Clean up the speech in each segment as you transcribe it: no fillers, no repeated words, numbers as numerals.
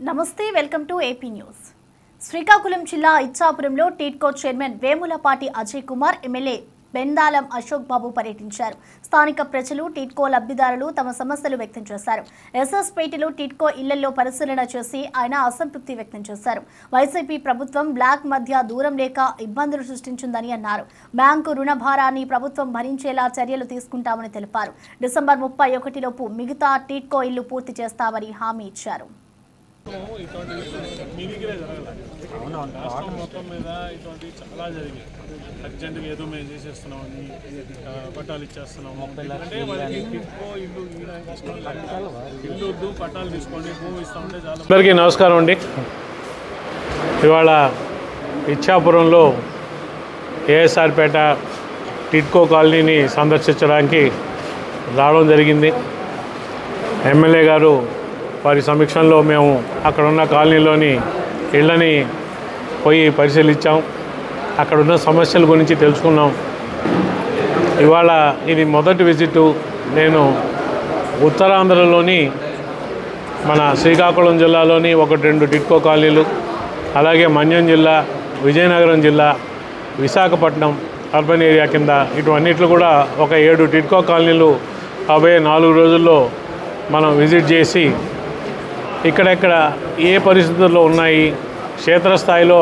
నమస్తే welcome to AP news. Srikakulam జిల్లా ఇచ్చాపురంలో TIDCO chairman Vemulapati Ajay Kumar, MLA Bendalam Ashok బాబు పర్యటించారు. స్థానిక ప్రజలు, టీడ్కో లబ్ధిదారులు తమ సమస్యలు వ్యక్తం చేశారు. ఎస్ఎస్పేటలో టీడ్కో ఇళ్లలో పరిశీలన చేసి ఆయన అసంతృప్తి వ్యక్తం చేశారు. వైసీపీ ప్రభుత్వం బ్లాక్ మధ్య దూరం లేక ఇబ్బందులు సృష్టించిందని అన్నారు. బ్యాంకు రుణ భారాన్ని ప్రభుత్వం భరించేలా చర్యలు తీసుకుంటామని తెలిపారు. డిసెంబర్ 31 లోపు మిగతా టీడ్కో ఇళ్లు పూర్తి చేస్తామని హామీ ఇచ్చారు. మొత్తం మీద ఇటువంటి చాలా జరిగాయి. అర్జెంటుగా ఏదో మేము చేసేస్తున్నామని పట్టాలు ఇచ్చేస్తున్నాము అంటే వాళ్ళకి ఇల్లు వద్దు, పట్టాలు తీసుకోండి, భూమి ఇస్తామంటే చాలా. అందరికీ నమస్కారం అండి. ఇవాళ ఇచ్చాపురంలో ఏఎస్ఆర్పేట టిడ్కో కాలనీని సందర్శించడానికి రావడం జరిగింది. ఎమ్మెల్యే గారు వారి సమీక్షంలో మేము అక్కడున్న కాలనీలోని ఇళ్ళని పోయి పరిశీలించాం. అక్కడున్న సమస్యల గురించి తెలుసుకున్నాం. ఇవాళ ఇది మొదటి విజిటు. నేను ఉత్తరాంధ్రలోని మన శ్రీకాకుళం జిల్లాలోని 1-2 టిడ్కో కాలనీలు, అలాగే మన్యం జిల్లా, విజయనగరం జిల్లా, విశాఖపట్నం అర్బన్ ఏరియా కింద ఇటువన్నిట్లు కూడా ఒక 7 టిడ్కో కాలనీలు 4 రోజుల్లో మనం విజిట్ చేసి ఇక్కడెక్కడ ఏ పరిస్థితుల్లో ఉన్నాయి, క్షేత్రస్థాయిలో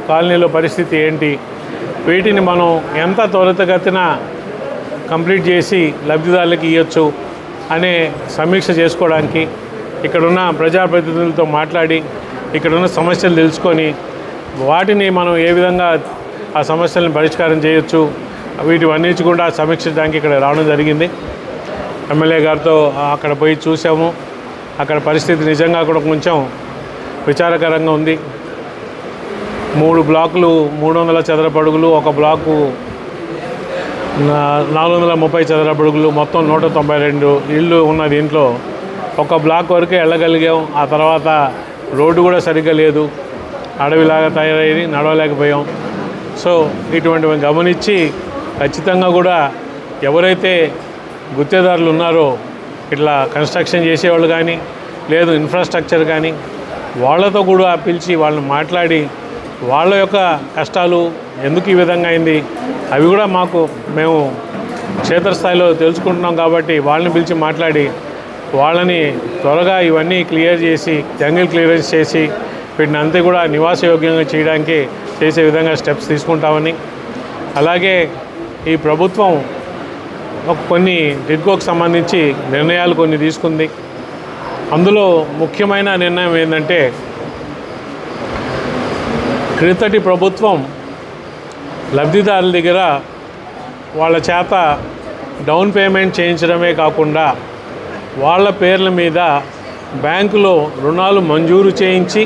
కాలనీలో పరిస్థితి ఏంటి, వీటిని మనం ఎంత త్వరితగతిన కంప్లీట్ చేసి లబ్ధిదారులకు ఇవ్వచ్చు అనే సమీక్ష చేసుకోవడానికి, ఇక్కడున్న ప్రజాప్రతినిధులతో మాట్లాడి ఇక్కడున్న సమస్యలు తెలుసుకొని వాటిని మనం ఏ విధంగా ఆ సమస్యలను పరిష్కారం చేయొచ్చు వీటివన్నిటి కూడా సమీక్షించడానికి ఇక్కడ రావడం జరిగింది. ఎమ్మెల్యే గారితో అక్కడ పోయి చూసాము. అక్కడ పరిస్థితి నిజంగా కూడా కొంచెం విచారకరంగా ఉంది. 3 బ్లాకులు 300 చదరపు అడుగులు, ఒక బ్లాకు 430 చదరపు అడుగులు, మొత్తం 192 ఇళ్ళు ఉన్న దీంట్లో ఒక బ్లాక్ వరకే వెళ్ళగలిగాం. ఆ తర్వాత రోడ్డు కూడా సరిగ్గా లేదు, అడవిలాగా తయారయ్యి నడవలేకపోయాం. సో ఇటువంటివి గమనించి ఖచ్చితంగా కూడా ఎవరైతే గుత్తేదారులు ఉన్నారో, ఇట్లా కన్స్ట్రక్షన్ చేసేవాళ్ళు కానీ లేదు ఇన్ఫ్రాస్ట్రక్చర్ కానీ, వాళ్ళతో కూడా పిలిచి వాళ్ళని మాట్లాడి వాళ్ళ యొక్క కష్టాలు ఎందుకు ఈ విధంగా అయింది అవి కూడా మేము క్షేత్రస్థాయిలో తెలుసుకుంటున్నాం. కాబట్టి వాళ్ళని పిలిచి మాట్లాడి వాళ్ళని త్వరగా ఇవన్నీ క్లియర్ చేసి, జంగిల్ క్లియరెన్స్ చేసి వీటిని అంతా కూడా నివాసయోగ్యంగా చేయడానికి చేసే విధంగా స్టెప్స్ తీసుకుంటామని, అలాగే ఈ ప్రభుత్వం కొన్ని టిడ్కోకు సంబంధించి నిర్ణయాలు కొన్ని తీసుకుంది. అందులో ముఖ్యమైన నిర్ణయం ఏంటంటే, క్రిందటి ప్రభుత్వం లబ్ధిదారుల దగ్గర వాళ్ళ చేత డౌన్ పేమెంట్ చేయించడమే కాకుండా వాళ్ళ పేర్ల మీద బ్యాంకులో రుణాలు మంజూరు చేయించి